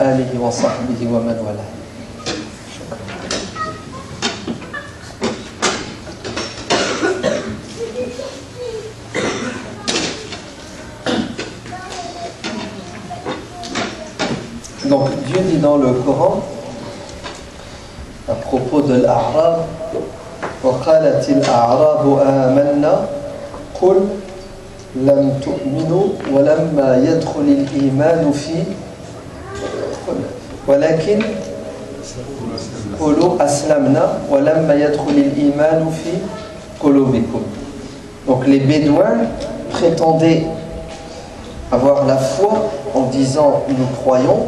آله وصحبه ومن والاه. Donc Dieu dit dans le Coran à propos de l'A'rab, وقالت الأعراب آمنا قل لم تؤمنوا ولما يدخل الإيمان في ولكن قولوا أسلمنا ولما يدخل الإيمان في قلوبكم. Donc les Bédouins prétendaient avoir la foi en disant nous croyons,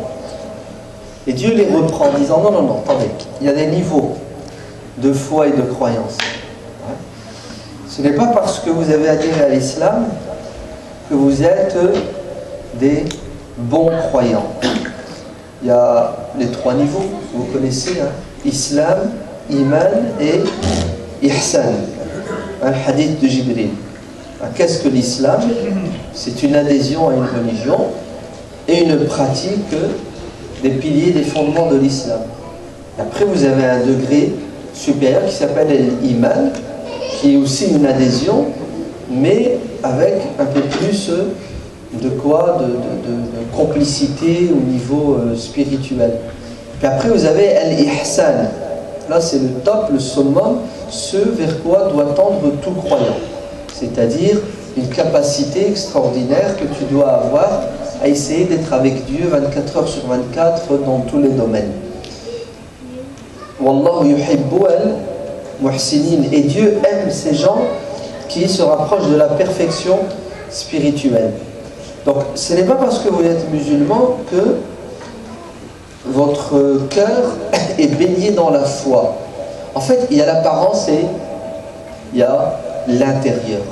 et Dieu les reprend en disant non, non, non, attendez, il y a des niveaux de foi et de croyance. Ce n'est pas parce que vous avez adhéré à l'islam que vous êtes des bons croyants. Il y a les trois niveaux, vous connaissez, hein? Islam, Iman et Ihsan. Un hadith de Jibril. Qu'est-ce que l'islam? C'est une adhésion à une religion et une pratique des piliers, des fondements de l'islam. Après, vous avez un degré supérieur qui s'appelle l'iman, qui est aussi une adhésion, mais avec un peu plus de quoi, de complicité au niveau spirituel. Puis après, vous avez l'ihsan. Là, c'est le top, le summum, ce vers quoi doit tendre tout croyant. C'est-à-dire une capacité extraordinaire que tu dois avoir à essayer d'être avec Dieu 24 heures sur 24 dans tous les domaines. Wallahu yuhibbu al-muhsinin. Et Dieu aime ces gens qui se rapprochent de la perfection spirituelle. Donc ce n'est pas parce que vous êtes musulman que votre cœur est baigné dans la foi. En fait, il y a l'apparence et il y a l'intérieur.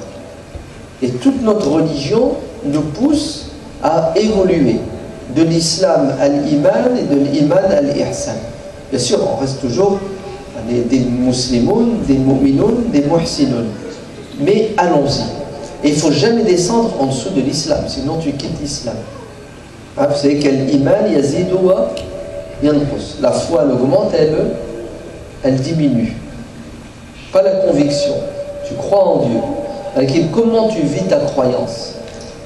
Et toute notre religion nous pousse à évoluer de l'islam à l'iman et de l'iman à l'ihsan. Bien sûr, on reste toujours des muslimoun, des mu'minoun, des muhsinoun. Mais allons-y. Et il ne faut jamais descendre en dessous de l'islam, sinon tu quittes l'islam. Hein, vous savez quel iman yazidu wa yanqus. La foi, elle augmente, elle diminue. Pas la conviction. Tu crois en Dieu. Avec comment tu vis ta croyance?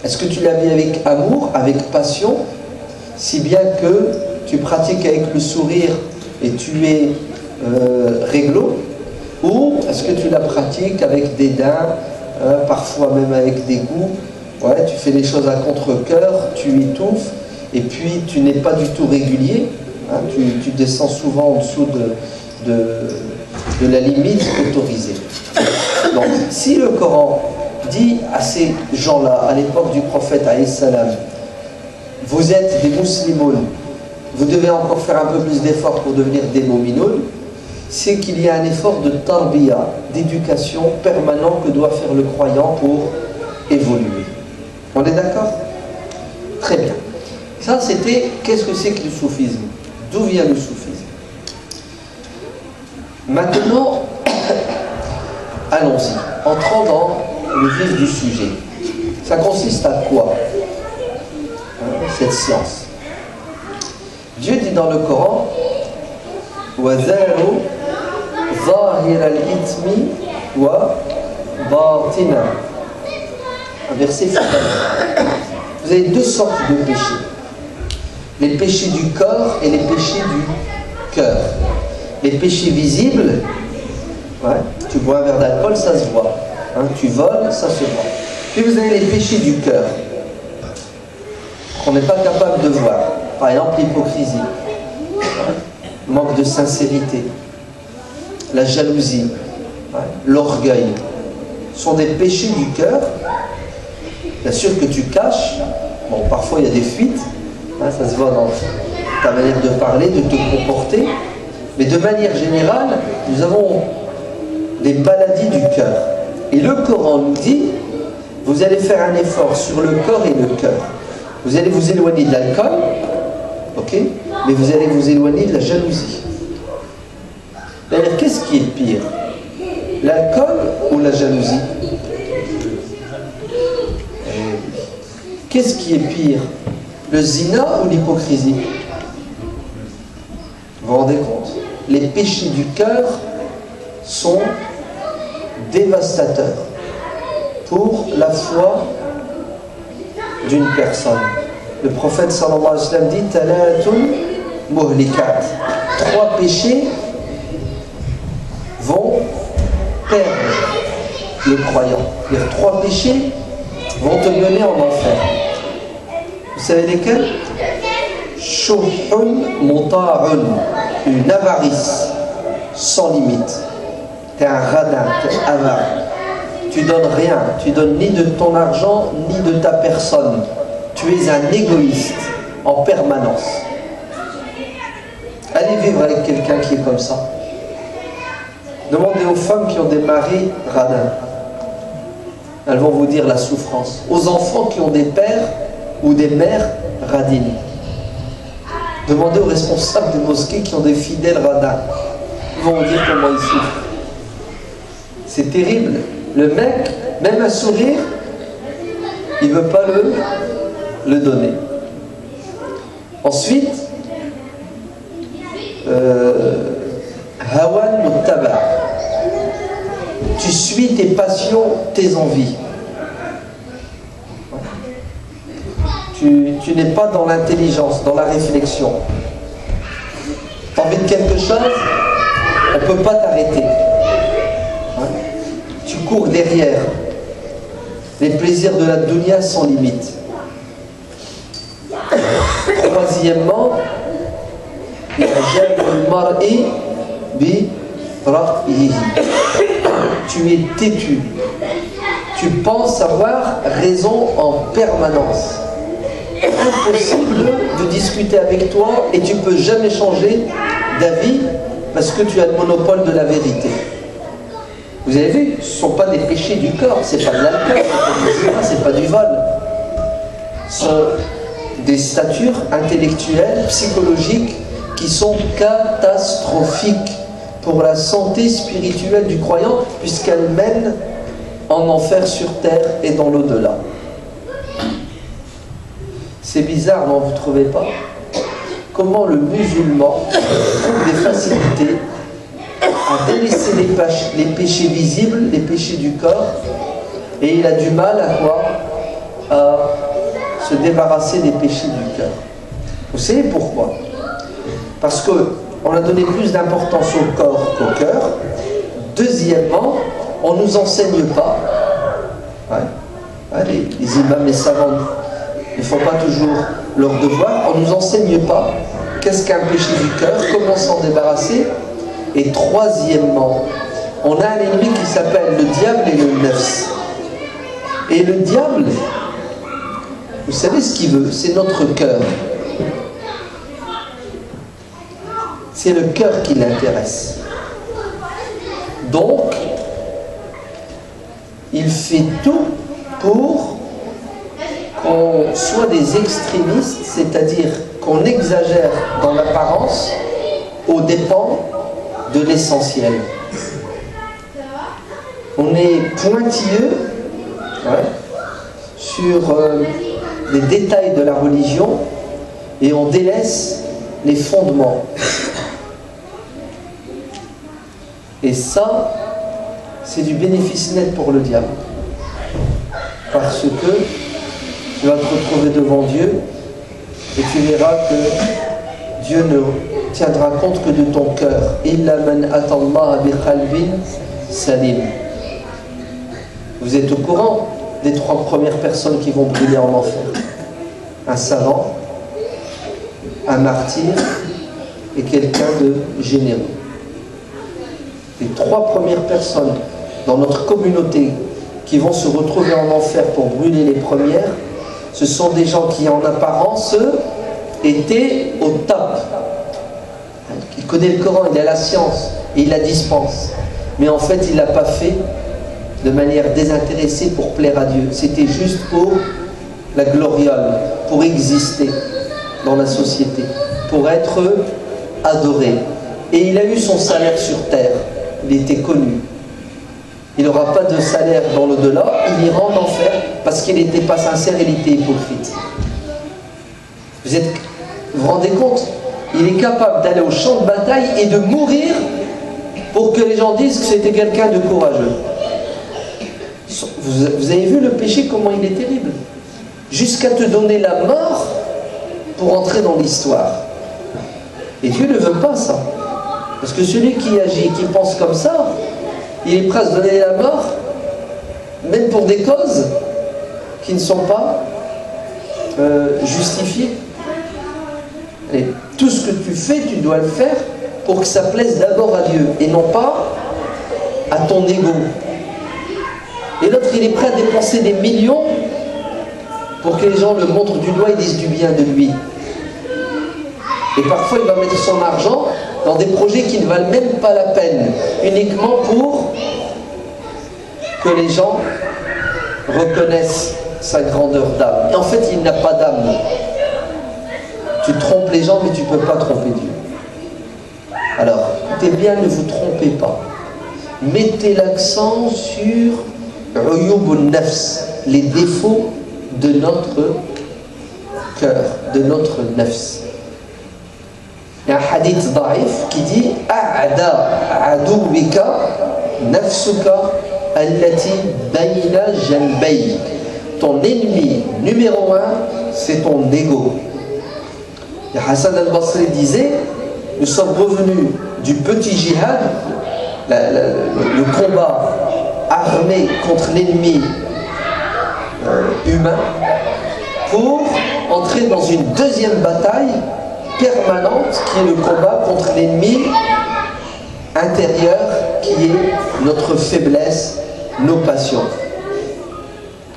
Est-ce que tu la vis avec amour, avec passion, si bien que tu pratiques avec le sourire et tu es réglo? Ou est-ce que tu la pratiques avec dédain, parfois même avec dégoût? Ouais, tu fais les choses à contre-cœur, tu étouffes, et puis tu n'es pas du tout régulier, hein, tu descends souvent en dessous de la limite autorisée. Donc, si le Coran dit à ces gens-là, à l'époque du prophète alayhi salam, vous êtes des muslimoun, vous devez encore faire un peu plus d'efforts pour devenir des mu'minoun, c'est qu'il y a un effort de tarbiya, d'éducation permanent que doit faire le croyant pour évoluer. On est d'accord? Très bien. Ça, c'était, qu'est-ce que c'est que le soufisme? D'où vient le soufisme? Maintenant, allons-y. Entrons dans le vif du sujet. Ça consiste à quoi, cette science? Dieu dit dans le Coran, وَذَارُوا ظَاهِرَ الْإِثْمِ وَبَاطِنًا. Un verset final. Vous avez deux sortes de péchés. Les péchés du corps et les péchés du cœur. Les péchés visibles, ouais, tu bois un verre d'alcool, ça se voit. Hein, tu voles, ça se voit. Puis vous avez les péchés du cœur, qu'on n'est pas capable de voir. Par exemple, l'hypocrisie, manque de sincérité, la jalousie, ouais, l'orgueil. Sont des péchés du cœur, bien sûr que tu caches. Bon, parfois il y a des fuites, hein, ça se voit dans ta manière de parler, de te comporter. Mais de manière générale, nous avons des maladies du cœur. Et le Coran nous dit, vous allez faire un effort sur le corps et le cœur. Vous allez vous éloigner de l'alcool, ok, mais vous allez vous éloigner de la jalousie. D'ailleurs, qu'est-ce qui est pire? L'alcool ou la jalousie? Qu'est-ce qui est pire? Le zina ou l'hypocrisie? Vous vous rendez compte? Les péchés du cœur sont dévastateurs pour la foi d'une personne. Le prophète sallallahu alayhi wa sallam dit Talatun muhlikat. 3 péchés vont perdre le croyant. Les 3 péchés vont te mener en enfer. Vous savez lesquels? Shuhun muta'un, une avarice sans limite. Tu es un radin, tu es avare. Tu donnes rien, tu donnes ni de ton argent, ni de ta personne. Tu es un égoïste en permanence. Allez vivre avec quelqu'un qui est comme ça. Demandez aux femmes qui ont des maris radins. Elles vont vous dire la souffrance. Aux enfants qui ont des pères ou des mères radines. Demandez aux responsables des mosquées qui ont des fidèles radins. Ils vont vous dire comment ils souffrent. C'est terrible. Le mec, même un sourire, il ne veut pas le donner. Ensuite, Hawan muttaba. Tu suis tes passions, tes envies. Tu n'es pas dans l'intelligence, dans la réflexion. Tu as envie de quelque chose, on ne peut pas t'arrêter. Tu cours derrière. Les plaisirs de la dunya sans limite. Troisièmement, tu es têtu. Tu penses avoir raison en permanence. Impossible de discuter avec toi et tu ne peux jamais changer d'avis parce que tu as le monopole de la vérité. Vous avez vu, ce ne sont pas des péchés du corps, ce n'est pas de l'alcool, ce n'est pas du vol. Ce sont des statures intellectuelles, psychologiques qui sont catastrophiques pour la santé spirituelle du croyant puisqu'elles mènent en enfer sur terre et dans l'au-delà. C'est bizarre, non, vous ne trouvez pas? Comment le musulman trouve des facilités à délaisser les péchés visibles, les péchés du corps, et il a du mal à quoi? À se débarrasser des péchés du cœur. Vous savez pourquoi? Parce qu'on a donné plus d'importance au corps qu'au cœur. Deuxièmement, on ne nous enseigne pas. Les imams et savants ne font pas toujours leur devoir. On ne nous enseigne pas qu'est-ce qu'un péché du cœur, comment s'en débarrasser. Et troisièmement, on a un ennemi qui s'appelle le diable et le nefs. Et le diable, vous savez ce qu'il veut? C'est notre cœur. C'est le cœur qui l'intéresse. Donc, il fait tout pour qu'on soit des extrémistes, c'est-à-dire qu'on exagère dans l'apparence aux dépens de l'essentiel. On est pointilleux sur les détails de la religion et on délaisse les fondements. Et ça, c'est du bénéfice net pour le diable. Parce que tu vas te retrouver devant Dieu et tu verras que Dieu ne tiendra compte que de ton cœur. Illa man atallaha bi qalbin salim. Vous êtes au courant des 3 premières personnes qui vont brûler en enfer? Un savant, un martyr et quelqu'un de généreux. Les 3 premières personnes dans notre communauté qui vont se retrouver en enfer pour brûler les premières, ce sont des gens qui en apparence étaient au top. Il connaît le Coran, il a la science et il la dispense. Mais en fait, il ne l'a pas fait de manière désintéressée pour plaire à Dieu. C'était juste pour la gloriole, pour exister dans la société, pour être adoré. Et il a eu son salaire sur terre. Il était connu. Il n'aura pas de salaire dans l'au-delà, il ira en enfer parce qu'il n'était pas sincère, il était hypocrite. Vous vous rendez compte il est capable d'aller au champ de bataille et de mourir pour que les gens disent que c'était quelqu'un de courageux. Vous avez vu le péché, comment il est terrible? Jusqu'à te donner la mort pour entrer dans l'histoire. Et Dieu ne veut pas ça. Parce que celui qui agit, qui pense comme ça, il est prêt à se donner la mort, même pour des causes qui ne sont pas justifiées. Et tout ce que tu fais, tu dois le faire pour que ça plaise d'abord à Dieu et non pas à ton ego. Et l'autre, il est prêt à dépenser des millions pour que les gens le montrent du doigt et disent du bien de lui. Et parfois, il va mettre son argent dans des projets qui ne valent même pas la peine, uniquement pour que les gens reconnaissent sa grandeur d'âme. Et en fait, il n'a pas d'âme. Tu trompes les gens, mais tu ne peux pas tromper Dieu. Alors, écoutez bien, ne vous trompez pas. Mettez l'accent sur uyubun nafs, les défauts de notre cœur, de notre nafs. Il y a un hadith daif qui dit A'ada adouwika nafsuka allati bayna janbayk. Ton ennemi numéro un, c'est ton ego. Et Hassan al-Basri disait, nous sommes revenus du petit djihad, le combat armé contre l'ennemi humain, pour entrer dans une deuxième bataille permanente qui est le combat contre l'ennemi intérieur qui est notre faiblesse, nos passions.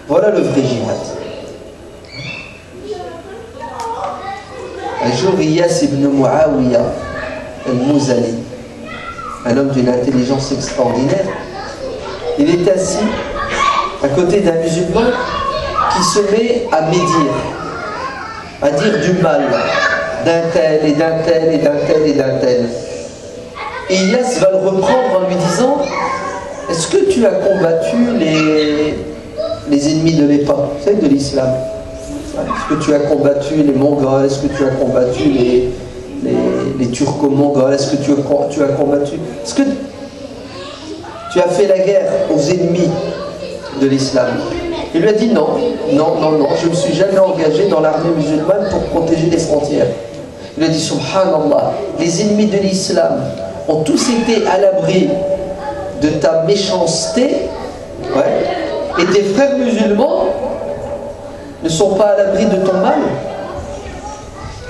Voilà le vrai djihad. Un jour, Iyas ibn Muawiyah al-Muzali, un homme d'une intelligence extraordinaire, il est assis à côté d'un musulman qui se met à médire, à dire du mal d'un tel et d'un tel et d'un tel et d'un tel. Et Iyas va le reprendre en lui disant: est-ce que tu as combattu les ennemis de l'époque, vous savez, de l'islam? Est-ce que tu as combattu les Mongols? Est-ce que tu as combattu les Turco-Mongols? Est-ce que tu as combattu? Est-ce que tu as fait la guerre aux ennemis de l'islam? Il lui a dit non, je ne me suis jamais engagé dans l'armée musulmane pour protéger les frontières. Il a dit subhanallah, les ennemis de l'islam ont tous été à l'abri de ta méchanceté, et tes frères musulmans ne sont pas à l'abri de ton mal.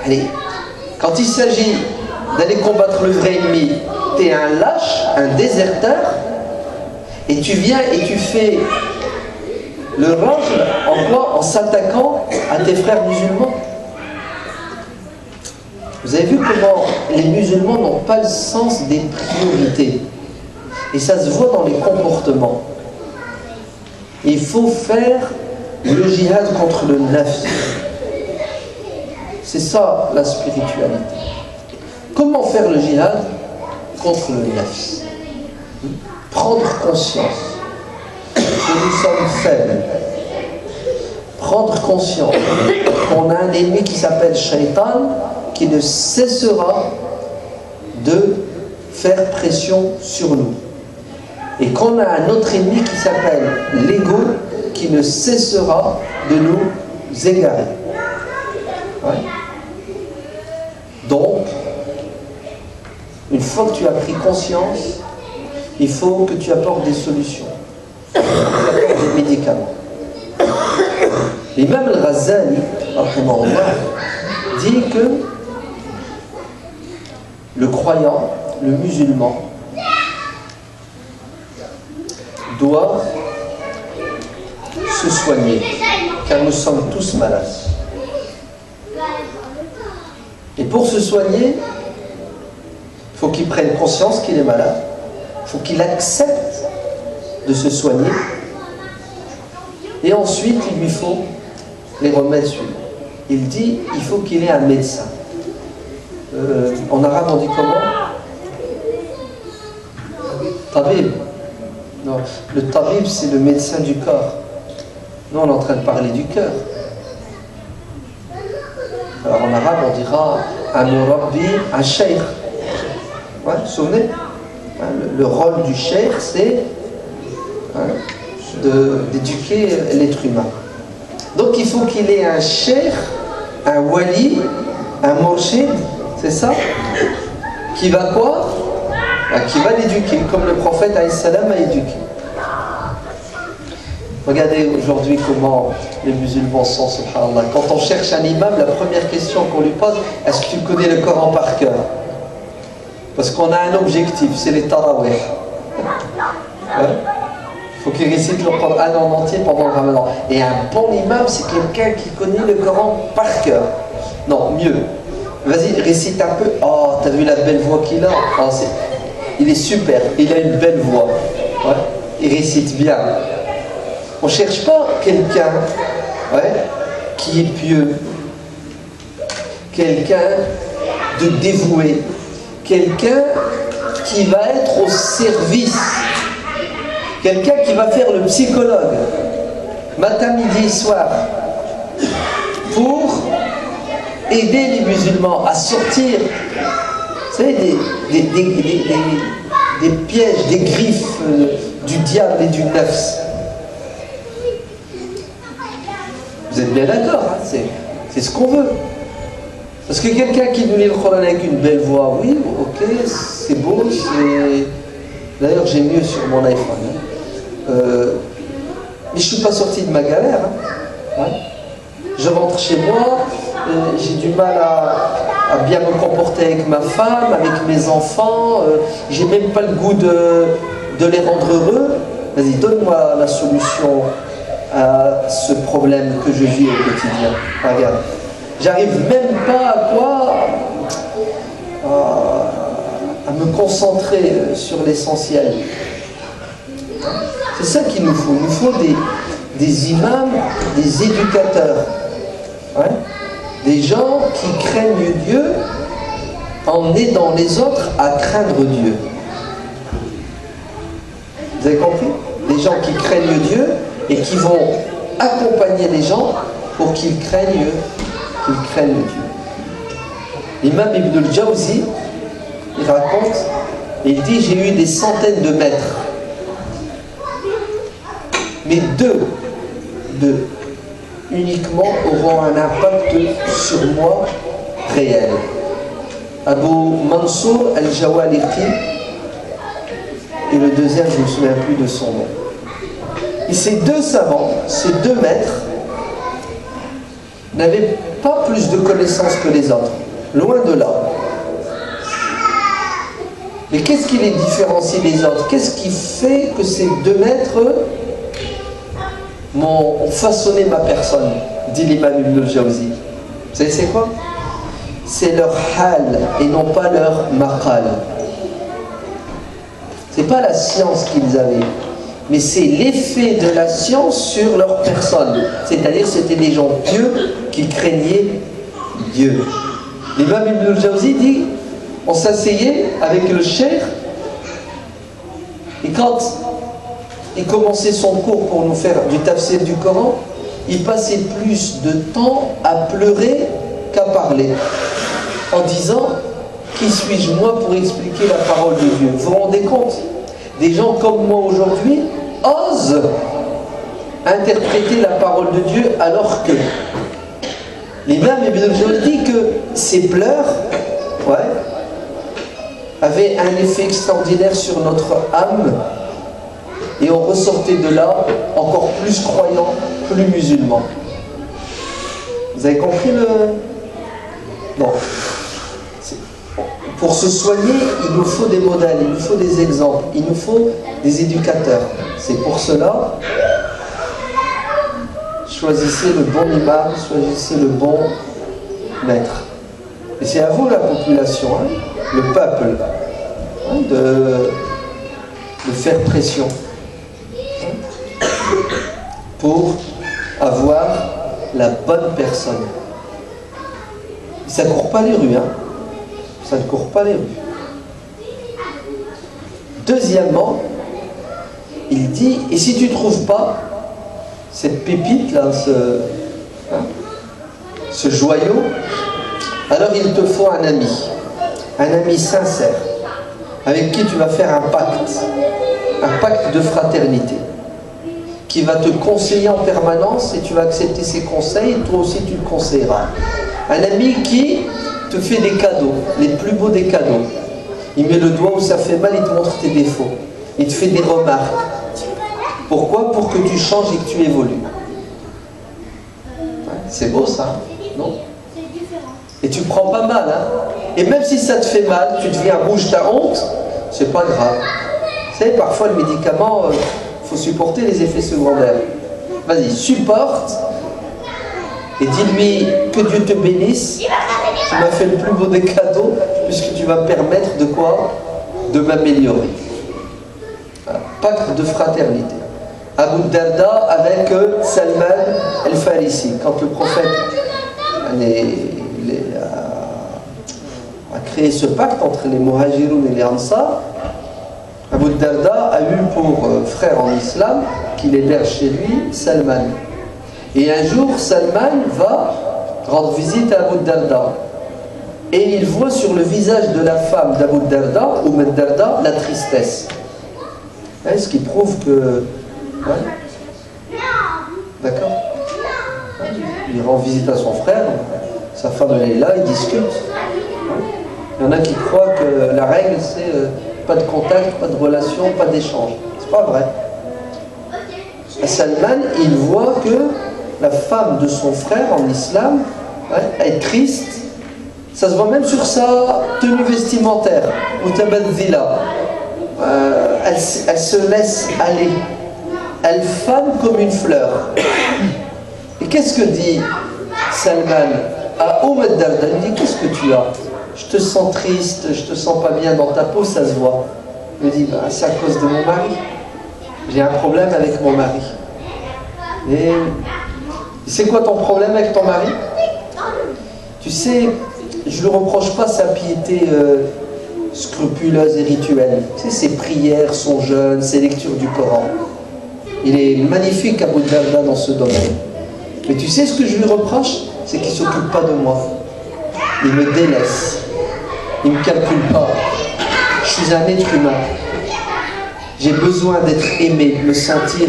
Allez, quand il s'agit d'aller combattre le vrai ennemi, tu es un lâche, un déserteur, et tu viens et tu fais le rajl en quoi? En s'attaquant à tes frères musulmans. Vous avez vu comment les musulmans n'ont pas le sens des priorités. Et ça se voit dans les comportements. Il faut faire le djihad contre le nafs. C'est ça la spiritualité. Comment faire le djihad contre le nafs? Prendre conscience que nous sommes faibles. Prendre conscience qu'on a un ennemi qui s'appelle Shaitan, qui ne cessera de faire pression sur nous. Et qu'on a un autre ennemi qui s'appelle l'ego, qui ne cessera de nous égarer. Donc, une fois que tu as pris conscience, il faut que tu apportes des solutions. Tu apportes des médicaments. L'imam al-Ghazali, dit que le croyant, le musulman, doit se soigner, car nous sommes tous malades. Et pour se soigner, il faut qu'il prenne conscience qu'il est malade, il faut qu'il accepte de se soigner, et ensuite il lui faut les remèdes suivants. Il dit, il faut qu'il ait un médecin. En arabe on dit comment? Tabib. Non, le tabib c'est le médecin du corps. Nous on est en train de parler du cœur. Alors en arabe on dira un murabbi, un cheikh. Ouais, vous vous souvenez? Le rôle du cheikh, c'est d'éduquer l'être humain. Donc il faut qu'il ait un cheikh, un wali, un murshid, c'est ça? Qui va quoi? Qui va l'éduquer, comme le prophète alayhi salam a éduqué. Regardez aujourd'hui comment les musulmans sont, subhanallah. Quand on cherche un imam, la première question qu'on lui pose, est-ce que tu connais le Coran par cœur? Parce qu'on a un objectif, c'est les tarawih. Il faut qu'il récite le Coran en entier pendant le Ramadan. Et un bon imam, c'est quelqu'un qui connaît le Coran par cœur. Non, mieux. Vas-y, récite un peu. Oh, t'as vu la belle voix qu'il a? Oh, il est super, il a une belle voix. Ouais. Il récite bien. On ne cherche pas quelqu'un qui est pieux, quelqu'un de dévoué, quelqu'un qui va être au service, quelqu'un qui va faire le psychologue, matin, midi, soir, pour aider les musulmans à sortir, vous savez, des pièges, des griffes du diable et du nafs. Vous êtes bien d'accord, hein, c'est ce qu'on veut. Parce que quelqu'un qui nous lit le Coran avec une belle voix, oui, ok, c'est beau, c'est... D'ailleurs, j'ai mieux sur mon iPhone. Hein. Mais je ne suis pas sorti de ma galère. Hein. Ouais. Je rentre chez moi, j'ai du mal à bien me comporter avec ma femme, avec mes enfants, j'ai même pas le goût de les rendre heureux. Vas-y, donne-moi la solution à ce problème que je vis au quotidien. Regarde, j'arrive même pas à quoi à me concentrer sur l'essentiel. C'est ça qu'il nous faut. Il nous faut des imams, des éducateurs, hein? Des gens qui craignent Dieu en aidant les autres à craindre Dieu. Vous avez compris? Des gens qui craignent Dieu et qui vont accompagner les gens pour qu'ils craignent Dieu. L'imam Ibn al-Jawzi, il raconte, il dit, j'ai eu des centaines de maîtres, mais deux uniquement auront un impact sur moi réel. Abu Mansour al-Jawaliqi et le deuxième, je ne me souviens plus de son nom. Et ces deux savants, ces deux maîtres, n'avaient pas plus de connaissances que les autres, loin de là. Mais qu'est-ce qui les différencie des autres? Qu'est-ce qui fait que ces deux maîtres m'ont façonné ma personne, dit l'imam Ibn al-Jawzi? Vous savez c'est quoi? C'est leur hal et non pas leur maqal. C'est pas la science qu'ils avaient, mais c'est l'effet de la science sur leur personne. C'est-à-dire c'était des gens pieux qui craignaient Dieu. L'imam Ibn al-Jawzi dit, on s'asseyait avec le cheikh et quand il commençait son cours pour nous faire du tafsir du Coran, il passait plus de temps à pleurer qu'à parler, en disant, qui suis-je moi pour expliquer la parole de Dieu? Vous vous rendez compte? Des gens comme moi aujourd'hui osent interpréter la parole de Dieu alors que l'imam Ibn al-Jawzi dit que ces pleurs avaient un effet extraordinaire sur notre âme et on ressortait de là encore plus croyant, plus musulman. Vous avez compris le... Non. Pour se soigner, il nous faut des modèles, il nous faut des exemples, il nous faut des éducateurs. C'est pour cela, choisissez le bon imam, choisissez le bon maître. Et c'est à vous la population, hein, le peuple, hein, de faire pression pour avoir la bonne personne. Ça ne court pas les rues, hein. Ça ne court pas les rues. Deuxièmement, il dit, et si tu ne trouves pas cette pépite là, ce joyau, Alors il te faut un ami sincère, avec qui tu vas faire un pacte de fraternité, qui va te conseiller en permanence et tu vas accepter ses conseils et toi aussi tu le conseilleras. Un ami qui te fait des cadeaux, les plus beaux des cadeaux. Il met le doigt où ça fait mal, il te montre tes défauts. Il te fait des remarques. Pourquoi? Pour que tu changes et que tu évolues. C'est beau ça, non? Et tu prends pas mal, hein? Et même si ça te fait mal, tu deviens rouge, t'as honte, c'est pas grave. Vous savez, parfois le médicament, faut supporter les effets secondaires. Vas-y, supporte et dis-lui que Dieu te bénisse. Tu m'as fait le plus beau des cadeaux puisque tu vas me permettre de quoi? De m'améliorer. Voilà. Pacte de fraternité. Abu Darda avec Salman el-Farisi. Quand le prophète a créé ce pacte entre les Muhajiroun et les Ansar, Abu Darda a eu pour frère en islam, qu'il héberge chez lui, Salman. Et un jour, Salman va rendre visite à Abu Darda. Et il voit sur le visage de la femme d'Abu Darda, Umm Darda, la tristesse. Hein, ce qui prouve que... Ouais. D'accord. Il rend visite à son frère, sa femme elle est là, ils discutent. Il y en a qui croient que la règle c'est pas de contact, pas de relation, pas d'échange. C'est pas vrai. Salman, il voit que la femme de son frère en islam est triste. Ça se voit même sur sa tenue vestimentaire. Elle se laisse aller. Elle fane comme une fleur. Et qu'est-ce que dit Salman à Umm Darda? Il dit, qu'est-ce que tu as? Je te sens triste, je te sens pas bien dans ta peau, ça se voit. Il me dit, bah, c'est à cause de mon mari. J'ai un problème avec mon mari. Et c'est quoi ton problème avec ton mari? Tu sais, je ne lui reproche pas sa piété scrupuleuse et rituelle. Tu sais, ses prières, son jeûne, ses lectures du Coran. Il est magnifique Abu Darda dans ce domaine. Mais tu sais ce que je lui reproche? C'est qu'il ne s'occupe pas de moi. Il me délaisse. Il ne me calcule pas. Je suis un être humain. J'ai besoin d'être aimé, de me sentir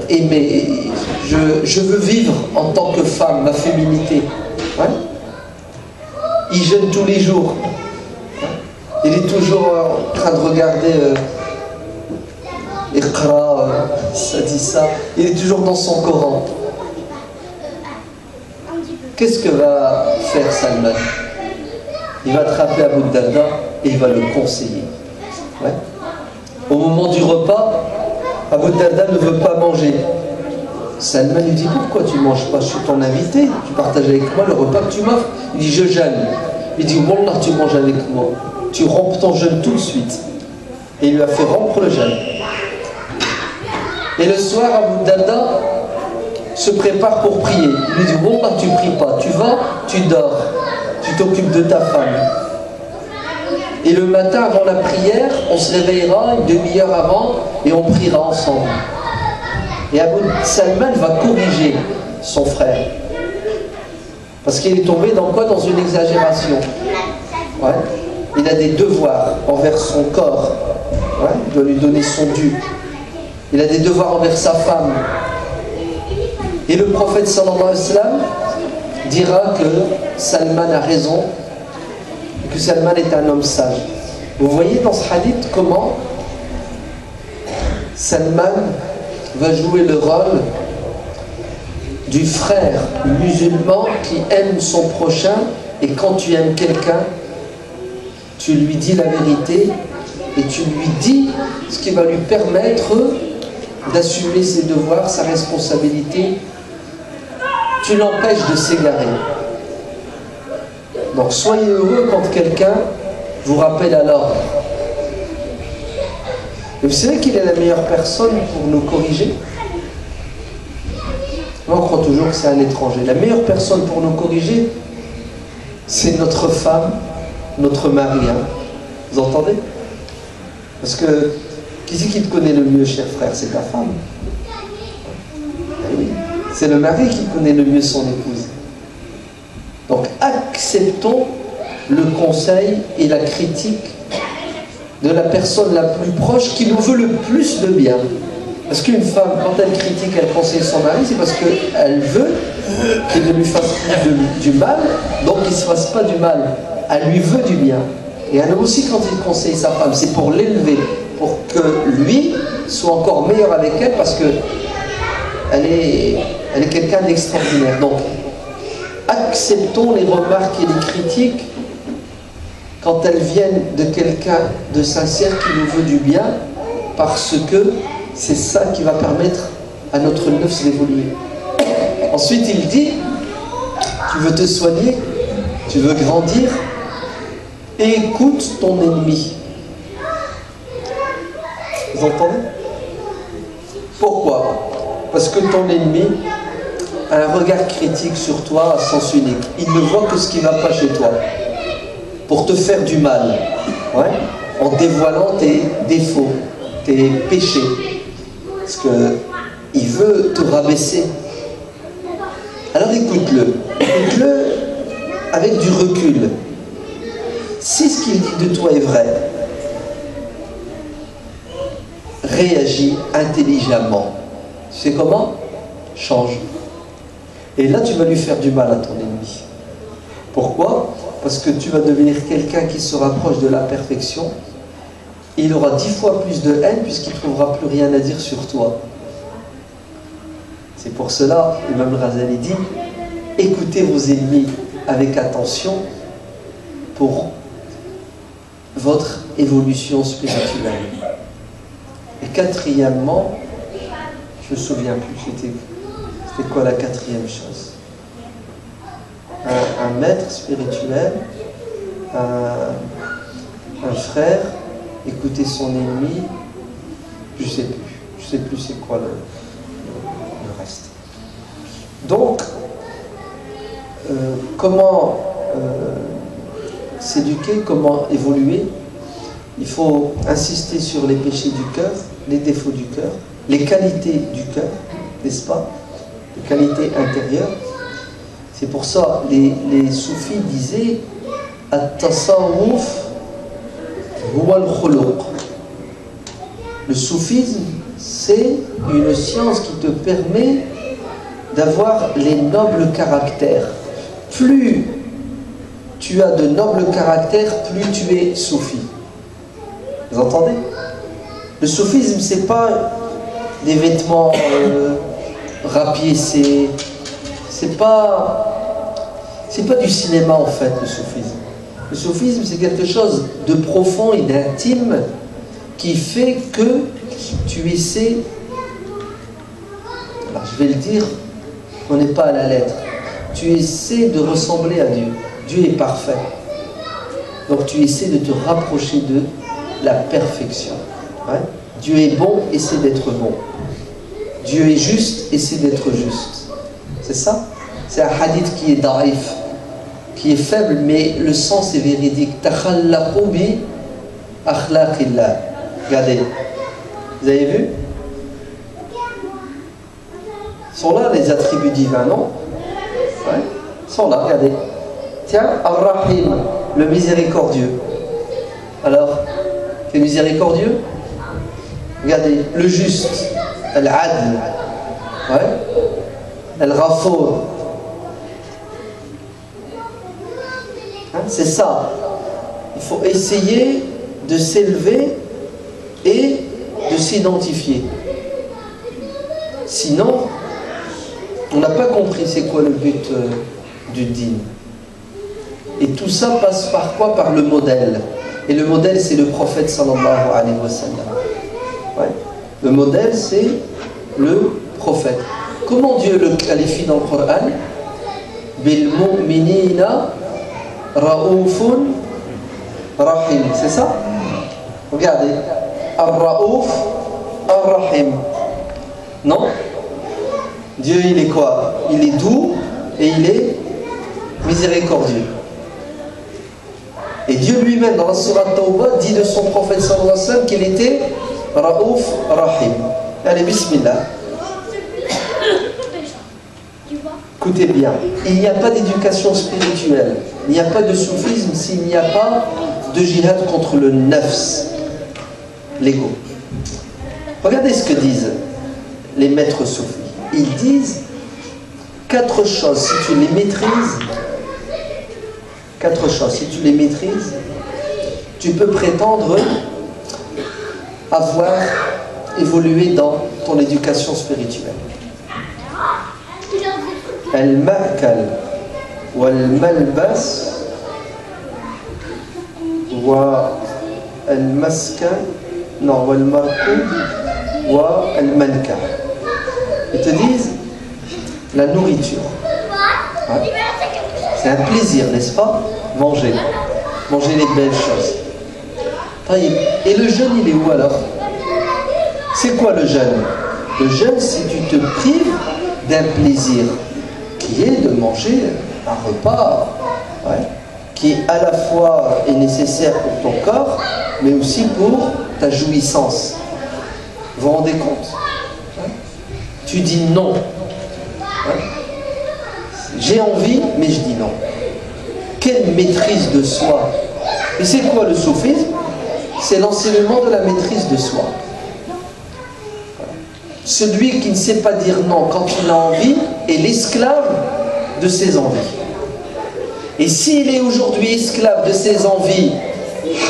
aimé. Je veux vivre en tant que femme, ma féminité. Ouais. Il jeûne tous les jours. Il est toujours en train de regarder Iqra, ça dit ça. Il est toujours dans son Coran. Qu'est-ce que va faire Salman? Il va attraper Abu Darda et il va le conseiller. Ouais. Au moment du repas, Abu Darda ne veut pas manger. Salman lui dit, pourquoi tu ne manges pas? Je suis ton invité, tu partages avec moi le repas que tu m'offres. Il dit, je jeûne. Il dit, Wallah, tu manges avec moi. Tu rompes ton jeûne tout de suite. Et il lui a fait rompre le jeûne. Et le soir, Abu Darda se prépare pour prier. Il lui dit, Wallah, tu ne pries pas. Tu vas, tu dors. Tu t'occupes de ta femme. Et le matin, avant la prière, on se réveillera une demi-heure avant et on priera ensemble. Et Abu Salman va corriger son frère. Parce qu'il est tombé dans quoi? Dans une exagération. Ouais. Il a des devoirs envers son corps. Ouais. Il doit lui donner son dû. Il a des devoirs envers sa femme. Et le prophète sallallahu alayhi wa sallam dira que Salman a raison et que Salman est un homme sage. Vous voyez dans ce hadith comment Salman va jouer le rôle du frère musulman qui aime son prochain, et quand tu aimes quelqu'un, tu lui dis la vérité et tu lui dis ce qui va lui permettre d'assumer ses devoirs, sa responsabilité. Tu l'empêches de s'égarer. Donc soyez heureux quand quelqu'un vous rappelle à l'ordre. Et vous savez qu'il est la meilleure personne pour nous corriger? Moi, on croit toujours que c'est un étranger. La meilleure personne pour nous corriger, c'est notre femme, notre mari. Hein. Vous entendez? Parce que qui c'est qui te connaît le mieux, cher frère? C'est ta femme. Eh oui. C'est le mari qui connaît le mieux son épouse. Donc acceptons le conseil et la critique de la personne la plus proche qui nous veut le plus de bien. Parce qu'une femme, quand elle critique, elle conseille son mari, c'est parce qu'elle veut qu'il ne lui fasse plus du mal, donc il ne se fasse pas du mal. Elle lui veut du bien. Et un homme aussi, quand il conseille sa femme, c'est pour l'élever, pour que lui soit encore meilleur avec elle, parce que elle est quelqu'un d'extraordinaire. Donc, acceptons les remarques et les critiques quand elles viennent de quelqu'un de sincère qui nous veut du bien, parce que c'est ça qui va permettre à notre nefs d'évoluer. Ensuite, il dit, tu veux te soigner, tu veux grandir, écoute ton ennemi. Vous entendez? Pourquoi? Parce que ton ennemi a un regard critique sur toi à sens unique. Il ne voit que ce qui ne va pas chez toi, pour te faire du mal, ouais, en dévoilant tes défauts, tes péchés. Parce qu'il veut te rabaisser. Alors écoute-le. Écoute-le avec du recul. Si ce qu'il dit de toi est vrai, réagis intelligemment. Tu sais comment? Change. Et là, tu vas lui faire du mal à ton ennemi. Pourquoi? Parce que tu vas devenir quelqu'un qui se rapproche de la perfection. Et il aura 10 fois plus de haine puisqu'il ne trouvera plus rien à dire sur toi. C'est pour cela, Imam Ghazali dit, écoutez vos ennemis avec attention pour votre évolution spirituelle. Et quatrièmement, je ne me souviens plus, c'était quoi la quatrième chose? Un maître spirituel, un frère, écouter son ennemi, je ne sais plus c'est quoi le reste. Donc, comment s'éduquer, comment évoluer? Il faut insister sur les péchés du cœur, les défauts du cœur, les qualités du cœur, n'est-ce pas? Les qualités intérieures. C'est pour ça les soufis disaient At-tasawwuf huwa al-khuluq. Le soufisme, c'est une science qui te permet d'avoir les nobles caractères. Plus tu as de nobles caractères, plus tu es soufi. Vous entendez? Le soufisme, c'est pas des vêtements rapiécés, c'est pas du cinéma en fait, le soufisme. Le soufisme, c'est quelque chose de profond et d'intime qui fait que tu essaies, alors je vais le dire, on n'est pas à la lettre, tu essaies de ressembler à Dieu. Dieu est parfait. Donc tu essaies de te rapprocher de la perfection. Ouais? Dieu est bon, essaie d'être bon. Dieu est juste, essaie d'être juste. C'est ça? C'est un hadith qui est daif, qui est faible, mais le sens est véridique. Takhallaqu bi akhlaqillah. Regardez. Vous avez vu? Sont là les attributs divins, non? Ouais? Sont là, regardez. Tiens, Ar-Rahim, le miséricordieux. Alors, c'est miséricordieux? Regardez, le juste, Al-Adl, ouais? Al-Ghafour. Hein, c'est ça. Il faut essayer de s'élever et de s'identifier. Sinon, on n'a pas compris c'est quoi le but du dîn. Et tout ça passe par quoi? Par le modèle. Et le modèle, c'est le prophète sallallahu alayhi wa sallam. Ouais. Le modèle, c'est le prophète. Comment Dieu le qualifie dans le Coran? Bil mu'minina ra'oufun rahim. C'est ça? Regardez. Ar-ra'ouf, ar-rahim. Non? Dieu, il est quoi? Il est doux et il est miséricordieux. Et Dieu lui-même, dans la sourate Tawbah, dit de son prophète sallallahu alayhi wa sallam qu'il était Ra'ouf Rahim. Allez, bismillah. Écoutez bien, il n'y a pas d'éducation spirituelle, il n'y a pas de soufisme s'il n'y a pas de jihad contre le nafs, l'ego. Regardez ce que disent les maîtres soufis. Ils disent 4 choses, si tu les maîtrises, 4 choses, si tu les maîtrises, tu peux prétendre avoir évolué dans ton éducation spirituelle. Al-ma'kal wal-malbas wa al-maskan non wal-markoub wa al-manka. Ils te disent la nourriture. Ouais. C'est un plaisir, n'est-ce pas? Manger. Manger les belles choses. Et le jeûne, il est où alors? C'est quoi le jeûne? Le jeûne, c'est tu te prives d'un plaisir qui est de manger un repas, ouais, qui à la fois est nécessaire pour ton corps, mais aussi pour ta jouissance. Vous vous rendez compte? Ouais. Tu dis non. Ouais. J'ai envie, mais je dis non. Quelle maîtrise de soi! Et c'est quoi le soufisme? C'est l'enseignement de la maîtrise de soi. Celui qui ne sait pas dire non quand il a envie est l'esclave de ses envies. Et s'il est aujourd'hui esclave de ses envies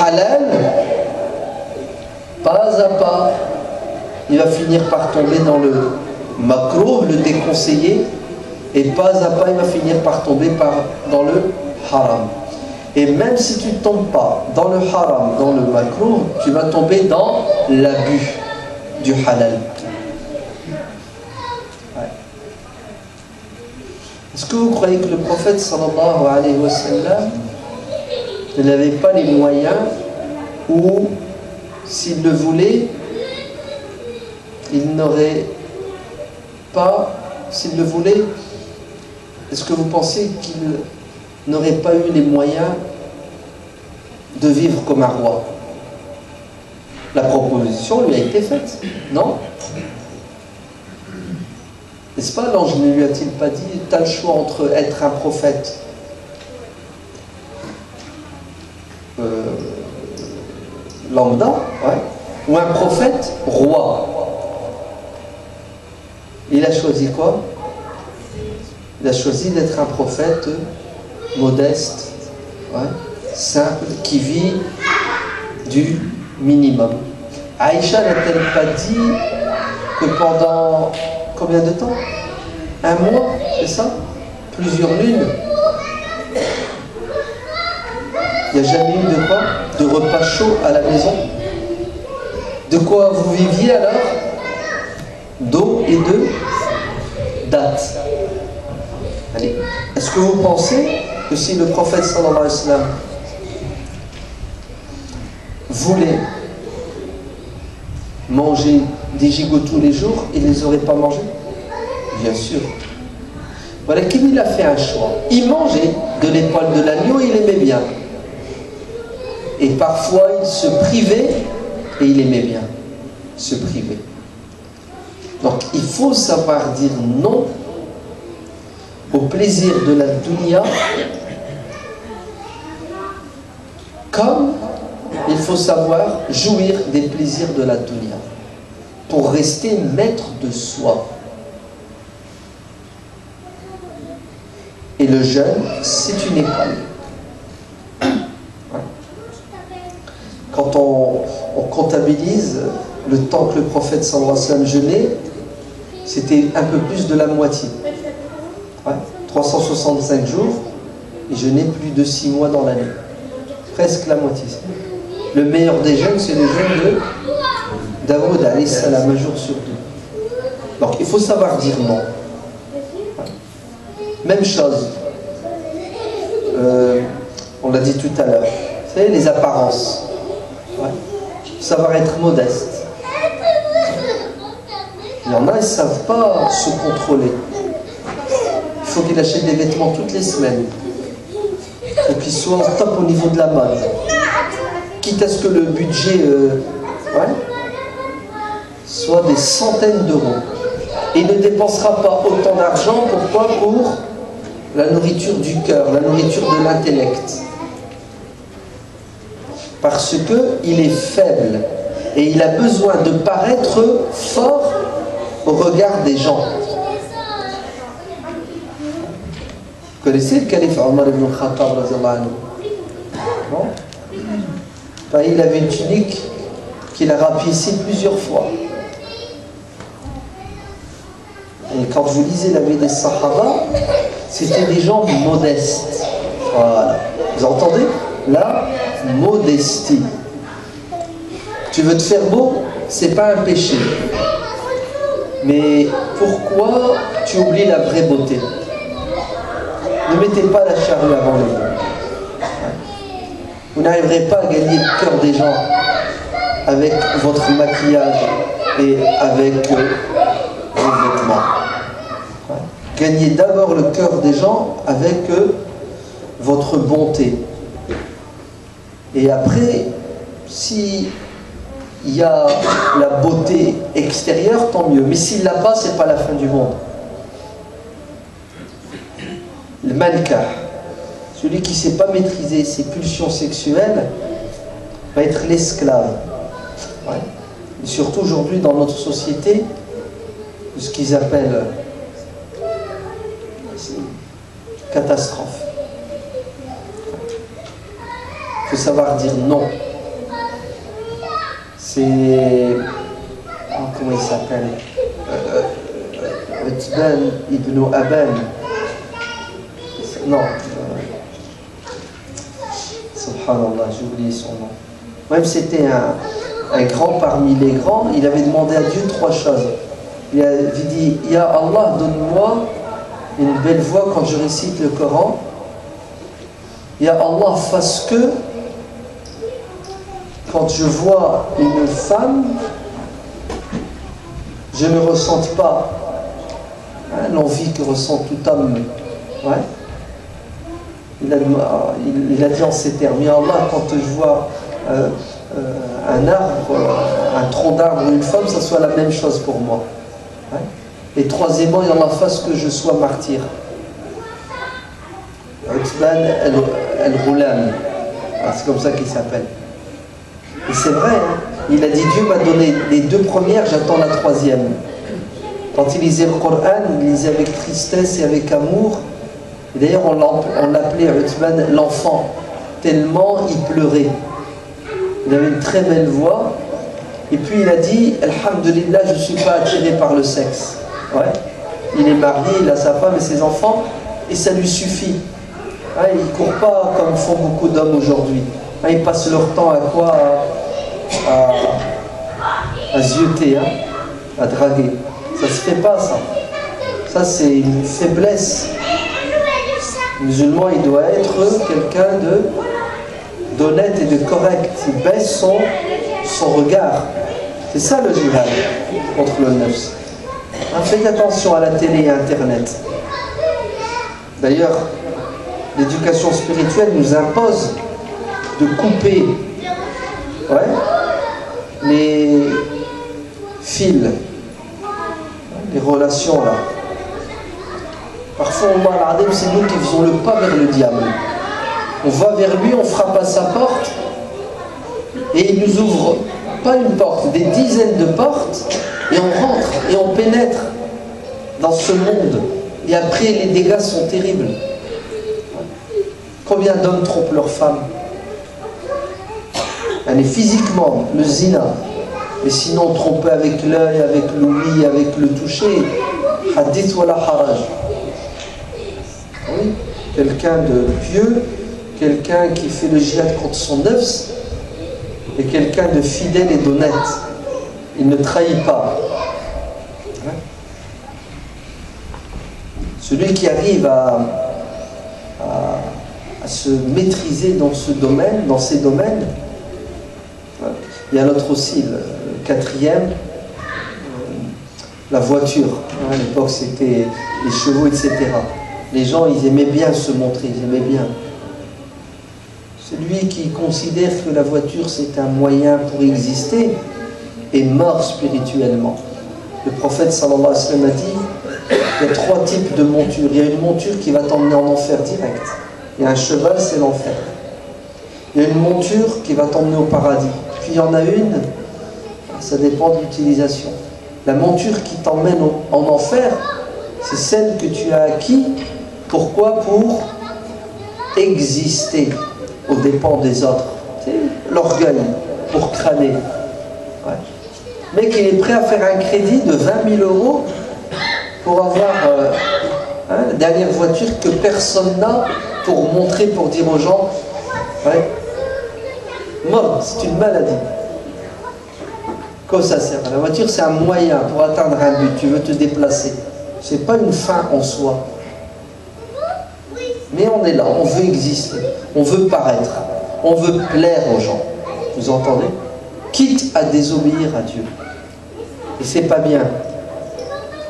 halal, pas à pas, il va finir par tomber dans le makruh, le déconseillé, et pas à pas, il va finir par tomber dans le haram. Et même si tu ne tombes pas dans le haram, dans le makruh, tu vas tomber dans l'abus du halal. Est-ce que vous croyez que le prophète sallallahu alayhi wa sallam n'avait pas les moyens, ou s'il le voulait, il n'aurait pas, s'il le voulait, est-ce que vous pensez qu'il n'aurait pas eu les moyens de vivre comme un roi? La proposition lui a été faite, non? N'est-ce pas, l'ange ne lui a-t-il pas dit, tu as le choix entre être un prophète lambda, ouais, ou un prophète roi? Il a choisi quoi? Il a choisi d'être un prophète modeste, ouais, simple, qui vit du minimum. Aïcha n'a-t-elle pas dit que pendant combien de temps? Un mois, c'est ça? Plusieurs lunes. Il n'y a jamais eu de quoi? De repas chaud à la maison? De quoi vous viviez alors? D'eau et de dattes. Allez, est-ce que vous pensez que si le prophète sallallahu alayhi wa sallam voulait manger des gigots tous les jours, il ne les aurait pas mangés? Bien sûr. Voilà qu'il a fait un choix. Il mangeait de l'épaule de l'agneau, il aimait bien. Et parfois il se privait et il aimait bien se priver. Donc il faut savoir dire non au plaisir de la dunya, comme il faut savoir jouir des plaisirs de la dunya, pour rester maître de soi. Et le jeûne, c'est une école. Quand on comptabilise le temps que le prophète sallallahu alayhi wa sallam jeûnait, c'était un peu plus de la moitié. Ouais, 365 jours, il jeûnait plus de 6 mois dans l'année. Presque la moitié. Le meilleur des jeûnes, c'est le jeûne de Daoud alayhi salam, un jour sur 2. Donc il faut savoir dire non. Même chose. On l'a dit tout à l'heure. Vous savez, les apparences. Ouais. Savoir être modeste. Il y en a, ils ne savent pas se contrôler. Il faut qu'ils achètent des vêtements toutes les semaines. Il faut qu'ils soient en top au niveau de la mode. Quitte à ce que le budget soit des centaines d'euros. il ne dépensera pas autant d'argent. Pourquoi? Pour la nourriture du cœur, la nourriture de l'intellect. Parce qu'il est faible et il a besoin de paraître fort au regard des gens. Vous connaissez le calife Omar ibn Khattab, non? Ben, il avait une tunique qu'il a rapiécée plusieurs fois. Et quand vous lisez la vie des Sahaba, c'était des gens modestes. Voilà. Vous entendez? La modestie. Tu veux te faire beau, c'est pas un péché. Mais pourquoi tu oublies la vraie beauté? Ne mettez pas la charrue avant le bœuf. Vous n'arriverez pas à gagner le cœur des gens avec votre maquillage et avec vos vêtements. Gagnez d'abord le cœur des gens avec votre bonté. Et après, si il y a la beauté extérieure, tant mieux. Mais s'il l'a pas, c'est pas la fin du monde. Le malikah, celui qui ne sait pas maîtriser ses pulsions sexuelles, va être l'esclave. Ouais. Et surtout aujourd'hui dans notre société, ce qu'ils appellent catastrophe. Il faut savoir dire non. C'est... comment il s'appelle? Utban ibn Aban. Non. Subhanallah, j'ai oublié son nom. Même c'était un grand parmi les grands, il avait demandé à Dieu 3 choses. Il avait dit, Ya Allah, donne-moi une belle voix quand je récite le Coran. Ya Allah, fasse que quand je vois une femme, je ne ressente pas l'envie que ressent tout homme. Ouais. Il a dit en ces termes, Ya Allah, quand je vois un arbre, un tronc d'arbre ou une femme, ça soit la même chose pour moi. Ouais. Et troisièmement, Ya Allah, fasse que je sois martyr. Utban al-Ghulam, c'est comme ça qu'il s'appelle. Et c'est vrai, hein. Il a dit, Dieu m'a donné les 2 premières, j'attends la 3e. Quand il lisait le Coran, il lisait avec tristesse et avec amour. D'ailleurs, on l'appelait Utban l'enfant, tellement il pleurait. Il avait une très belle voix. Et puis il a dit, Alhamdulillah, je ne suis pas attiré par le sexe. Ouais. Il est marié, il a sa femme et ses enfants, et ça lui suffit. Il ne court pas comme font beaucoup d'hommes aujourd'hui. Ils passent leur temps à quoi? À zioter, à draguer. Ça ne se fait pas, ça. Ça, c'est une faiblesse. Le musulman, il doit être quelqu'un d'honnête et de correct. Il baisse son regard. C'est ça le jihad contre le nafs. Faites attention à la télé et à Internet. D'ailleurs, l'éducation spirituelle nous impose de couper les fils, les relations là. Parfois, c'est nous qui faisons le pas vers le diable. On va vers lui, on frappe à sa porte et il nous ouvre pas une porte, des dizaines de portes, et on rentre et on pénètre dans ce monde. Et après, les dégâts sont terribles. Combien d'hommes trompent leurs femmes? Elle est physiquement, le zina. Mais sinon, tromper avec l'œil, avec l'ouïe, avec le toucher. Hadith wala haraj. Oui, quelqu'un de pieux, quelqu'un qui fait le jihad contre son nafs, et quelqu'un de fidèle et d'honnête. Il ne trahit pas. Celui qui arrive à se maîtriser dans ce domaine, dans ces domaines. Il y a l'autre aussi, le 4e, la voiture. À l'époque, c'était les chevaux, etc. Les gens, ils aimaient bien se montrer, ils aimaient bien. Celui qui considère que la voiture, c'est un moyen pour exister, est mort spirituellement. Le prophète sallallahu alayhi wa sallam a dit, il y a 3 types de montures. Il y a une monture qui va t'emmener en enfer direct. Il y a un cheval, c'est l'enfer. Il y a une monture qui va t'emmener au paradis. Puis il y en a une, ça dépend de l'utilisation. La monture qui t'emmène en enfer, c'est celle que tu as acquis. Pourquoi? Pour exister aux dépens des autres. L'orgueil, pour crâner. Ouais. Le mec, il est prêt à faire un crédit de 20 000 € pour avoir la dernière voiture que personne n'a, pour montrer, pour dire aux gens, ouais, mort, c'est une maladie. Quoi ça sert? La voiture, c'est un moyen pour atteindre un but. Tu veux te déplacer. C'est pas une fin en soi. Mais on est là, on veut exister, on veut paraître, on veut plaire aux gens. Vous entendez? Quitte à désobéir à Dieu. Et c'est pas bien.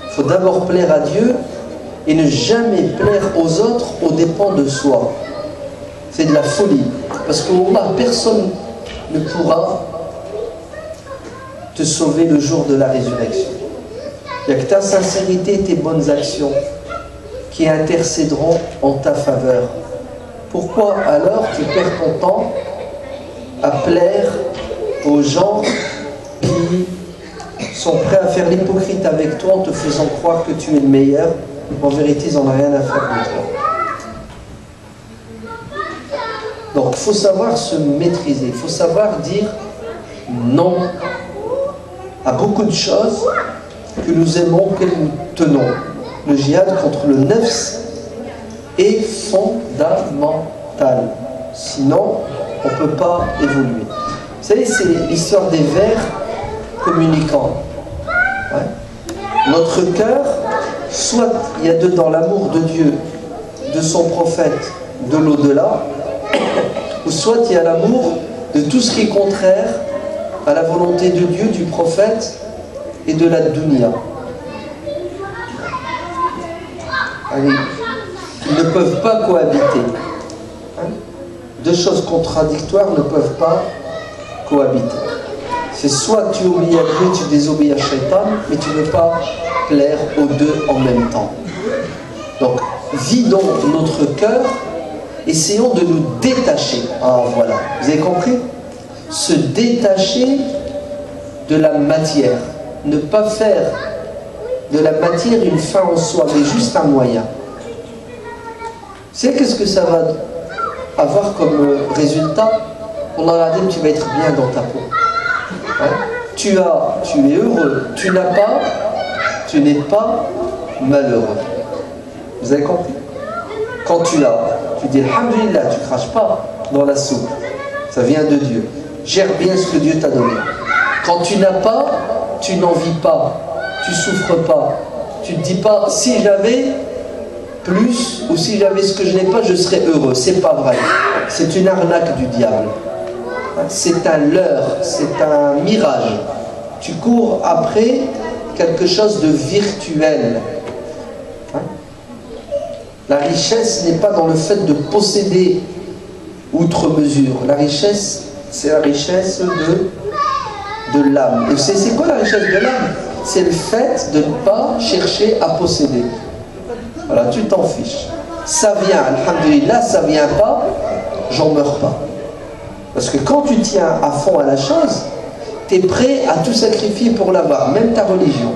Il faut d'abord plaire à Dieu et ne jamais plaire aux autres aux dépens de soi. C'est de la folie. Parce que personne ne pourra te sauver le jour de la résurrection. Il n'y a que ta sincérité et tes bonnes actions qui intercéderont en ta faveur. Pourquoi alors tu perds ton temps à plaire aux gens qui sont prêts à faire l'hypocrite avec toi en te faisant croire que tu es le meilleur? En vérité, ils n'en ont rien à faire de toi. Donc, il faut savoir se maîtriser. Il faut savoir dire non à beaucoup de choses que nous aimons, que nous tenons. Le djihad contre le nefs est fondamental. Sinon, on ne peut pas évoluer. Vous savez, c'est l'histoire des vers communicants. Ouais. Notre cœur, soit il y a dedans l'amour de Dieu, de son prophète, de l'au-delà, ou soit il y a l'amour de tout ce qui est contraire à la volonté de Dieu, du prophète et de la dunya. Allez, ils ne peuvent pas cohabiter. Hein? Deux choses contradictoires ne peuvent pas cohabiter. C'est soit tu obéis à Dieu, tu désobéis à Shaitan, mais tu ne peux pas plaire aux deux en même temps. Donc, vidons notre cœur, essayons de nous détacher. Ah voilà, vous avez compris? Se détacher de la matière. Ne pas faire de la matière une fin en soi, mais juste un moyen. Vous savez qu'est-ce que ça va avoir comme résultat? Allah a dit, tu vas être bien dans ta peau. Hein? Tu es heureux. Tu n'as pas, tu n'es pas malheureux. Vous avez compris? Quand tu as, tu dis Alhamdulillah, tu ne craches pas dans la soupe. Ça vient de Dieu. Gère bien ce que Dieu t'a donné. Quand tu n'as pas, tu n'en vis pas. Tu souffres pas. Tu ne te dis pas, si j'avais plus, ou si j'avais ce que je n'ai pas, je serais heureux. C'est pas vrai. C'est une arnaque du diable. C'est un leurre, c'est un mirage. Tu cours après quelque chose de virtuel. La richesse n'est pas dans le fait de posséder outre mesure. La richesse, c'est la richesse de l'âme. Et c'est quoi la richesse de l'âme? C'est le fait de ne pas chercher à posséder. Voilà, tu t'en fiches. Ça vient, alhamdulillah, ça vient pas, j'en meurs pas. Parce que quand tu tiens à fond à la chose, tu es prêt à tout sacrifier pour l'avoir, même ta religion.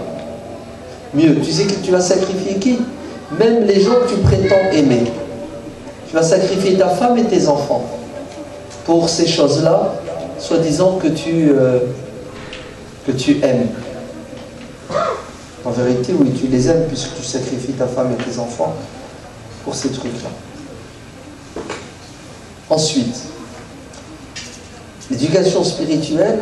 Mieux, tu sais que tu vas sacrifier qui? Même les gens que tu prétends aimer. Tu vas sacrifier ta femme et tes enfants pour ces choses-là, soi-disant que tu aimes. En vérité, oui, tu les aimes puisque tu sacrifies ta femme et tes enfants pour ces trucs-là. Ensuite, l'éducation spirituelle,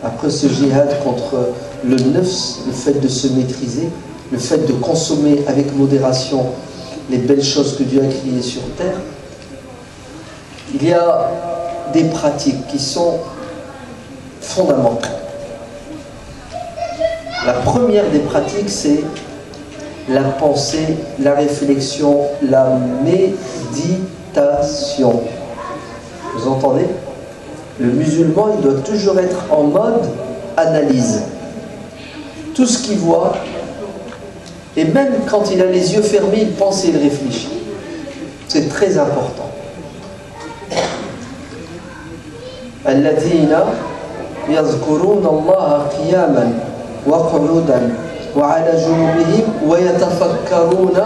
après ce djihad contre le nefs, le fait de se maîtriser, le fait de consommer avec modération les belles choses que Dieu a créées sur terre, il y a des pratiques qui sont fondamentales. La première des pratiques, c'est la pensée, la réflexion, la méditation. Vous entendez? Le musulman, il doit toujours être en mode analyse. tout ce qu'il voit, et même quand il a les yeux fermés, il pense et il réfléchit. C'est très important. الذين يذكرون الله قياما وقعودا وعلى جنوبهم ويتفكرون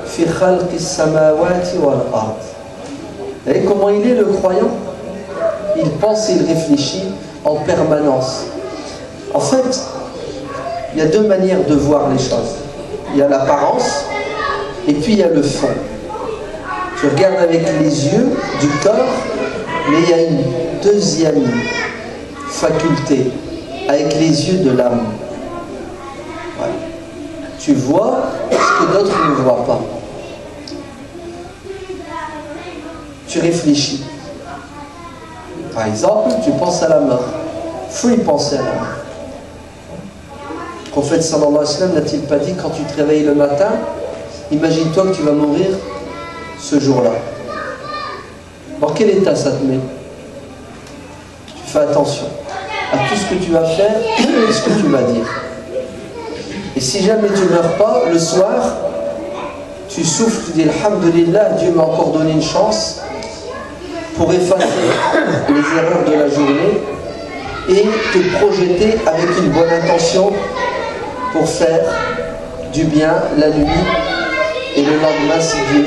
في خلق السماوات والأرض. Et comment il est le croyant? Il pense et il réfléchit en permanence. En fait, il y a deux manières de voir les choses. Il y a l'apparence et puis il y a le fond. Tu regardes avec les yeux du corps, mais il y a une deuxième faculté, avec les yeux de l'âme. Ouais. Tu vois ce que d'autres ne voient pas. Tu réfléchis. Par exemple, tu penses à la mort. Il faut y penser à la mort. Le prophète sallallahu alayhi wa sallam n'a-t-il pas dit, quand tu te réveilles le matin, imagine-toi que tu vas mourir ce jour-là. Dans quel état ça te met? Tu fais attention à tout ce que tu vas faire et ce que tu vas dire. Et si jamais tu ne meurs pas, le soir, tu souffles, tu dis Alhamdulillah, Dieu m'a encore donné une chance pour effacer les erreurs de la journée et te projeter avec une bonne intention pour faire du bien la nuit et le lendemain, si Dieu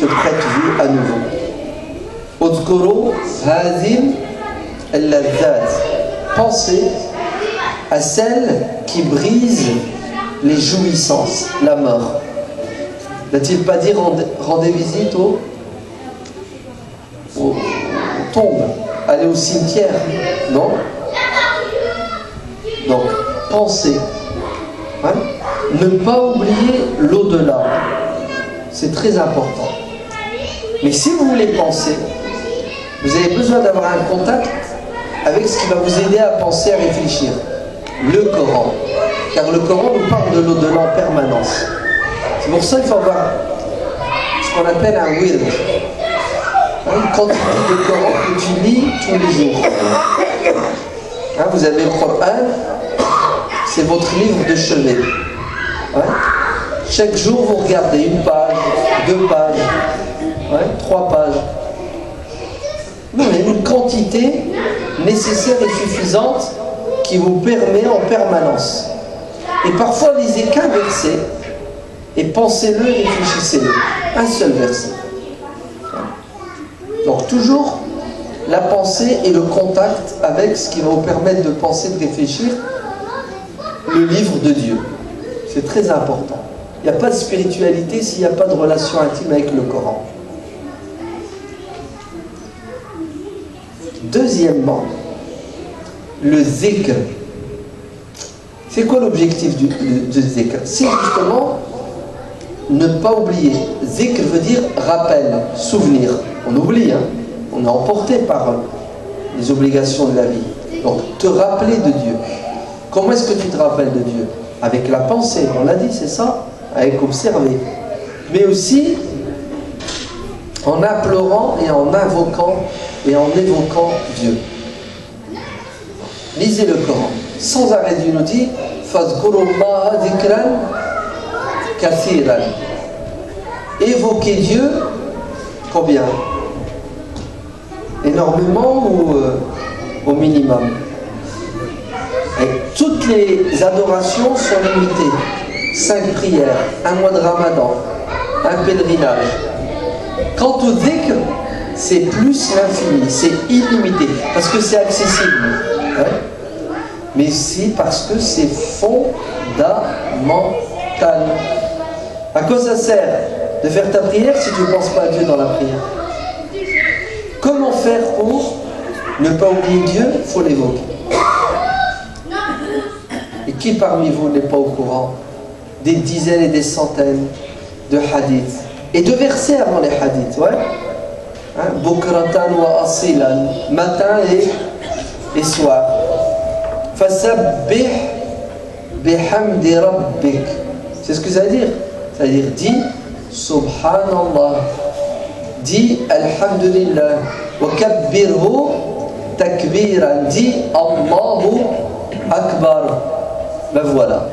te prête vie à nouveau. Udkuru hazim al-ladhat. Pensez à celle qui brise les jouissances, la mort. N'a-t-il pas dit rendez visite aux tombes, allez au cimetière? Non? Donc, pensez. Hein? Ne pas oublier l'au-delà. C'est très important. Mais si vous voulez penser, vous avez besoin d'avoir un contact avec ce qui va vous aider à penser, à réfléchir. Le Coran. Car le Coran nous parle de l'au-delà en permanence. C'est pour ça qu'il faut avoir ce qu'on appelle un wird. Une quantité de Coran que tu lis tous les jours. Hein, vous avez le Coran, c'est votre livre de chevet. Hein? Chaque jour, vous regardez une page, 2 pages, 3 pages. Non, mais une quantité nécessaire et suffisante qui vous permet en permanence. Et parfois, lisez qu'un verset et pensez-le et réfléchissez-le. Un seul verset. Donc toujours la pensée et le contact avec ce qui va vous permettre de penser, de réfléchir, le livre de Dieu. C'est très important. Il n'y a pas de spiritualité s'il n'y a pas de relation intime avec le Coran. Deuxièmement, le zikr. C'est quoi l'objectif du zikr? C'est justement ne pas oublier. Zikr veut dire rappel, souvenir. On oublie, hein? On est emporté par les obligations de la vie. Donc, te rappeler de Dieu. Comment est-ce que tu te rappelles de Dieu? Avec la pensée, on l'a dit, c'est ça? Avec observer. Mais aussi en implorant et en invoquant et en évoquant Dieu. Lisez le Coran. Sans arrêt, Dieu nous dit Fadhkurullaha dhikran kathiran. Évoquez Dieu combien? Énormément ou au minimum? Et toutes les adorations sont limitées. 5 prières, un mois de Ramadan, un pèlerinage. Quant au dhikr, c'est plus l'infini, c'est illimité, parce que c'est accessible. Hein? Mais aussi parce que c'est fondamental. À quoi ça sert de faire ta prière si tu ne penses pas à Dieu dans la prière? Comment faire pour ne pas oublier Dieu? Il faut l'évoquer. Et qui parmi vous n'est pas au courant des dizaines et des centaines de hadiths et de versets avant les hadiths, ouais? Hein? Bukratan wa asilan, matin et soir. Fasabbih bihamdi rabbik. C'est ce que ça veut dire. Ça veut dire dis Subhanallah, dis Alhamdulillah, wa kabbirhu takbiran, dis Allahu Akbar. Ben voilà.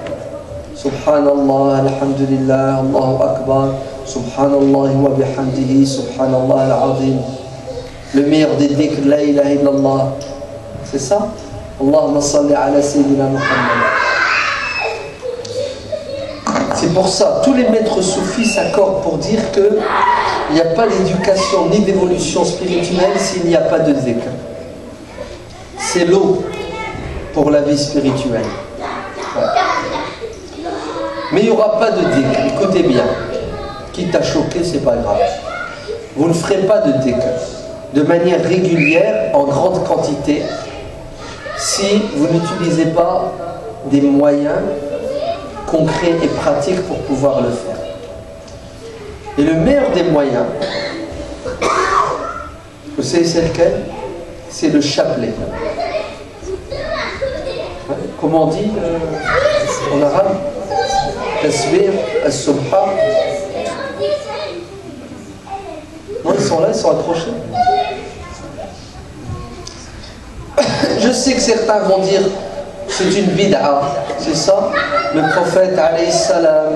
Subhanallah, alhamdulillah, Allahu Akbar, Subhanallah wa bihamdihi, Subhanallah al-azim. Le meilleur des dhikr, la ilaha illallah. C'est ça? Allahumma salli ala sayyidina Muhammad. C'est pour ça, tous les maîtres soufis s'accordent pour dire qu'il n'y a pas d'éducation ni d'évolution spirituelle s'il n'y a pas de dhikr. C'est l'eau pour la vie spirituelle. Ouais. Mais il n'y aura pas de dhikr, écoutez bien. Quitte à choquer, c'est pas grave. Vous ne ferez pas de dhikr de manière régulière, en grande quantité, si vous n'utilisez pas des moyens concrets et pratiques pour pouvoir le faire. Et le meilleur des moyens, vous savez c'est lequel? C'est le chapelet. Comment on dit en arabe? Tasbih, as-subha. Non, ils sont là, ils sont accrochés. Je sais que certains vont dire c'est une bid'a, c'est ça? Le prophète alayhi salam,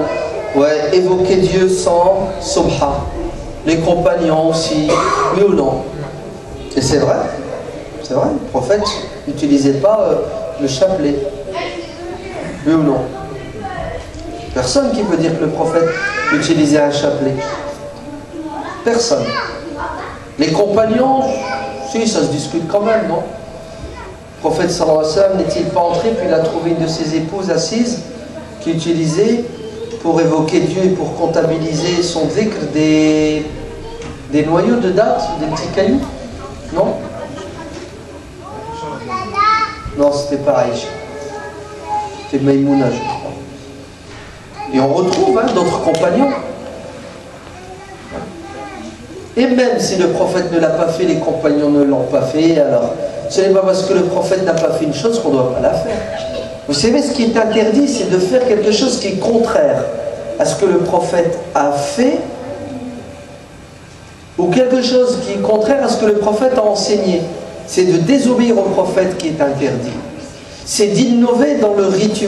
ouais, évoquer Dieu sans subha. Les compagnons aussi, oui ou non? Et c'est vrai, le prophète n'utilisait pas le chapelet, oui ou non? Personne qui peut dire que le prophète utilisait un chapelet. Personne. Les compagnons, si, ça se discute quand même, non? Le prophète sallallahu alayhi wa sallam n'est-il pas entré, puis il a trouvé une de ses épouses assise qui utilisait pour évoquer Dieu et pour comptabiliser son dhikr des noyaux de dattes, des petits cailloux? Non? Non, c'était pas Aïcha. C'était Maïmouna, je crois. Et on retrouve d'autres compagnons. Et même si le prophète ne l'a pas fait, les compagnons ne l'ont pas fait, alors ce n'est pas parce que le prophète n'a pas fait une chose qu'on ne doit pas la faire. Vous savez, ce qui est interdit, c'est de faire quelque chose qui est contraire à ce que le prophète a fait, ou quelque chose qui est contraire à ce que le prophète a enseigné. C'est de désobéir au prophète qui est interdit. C'est d'innover dans le rituel.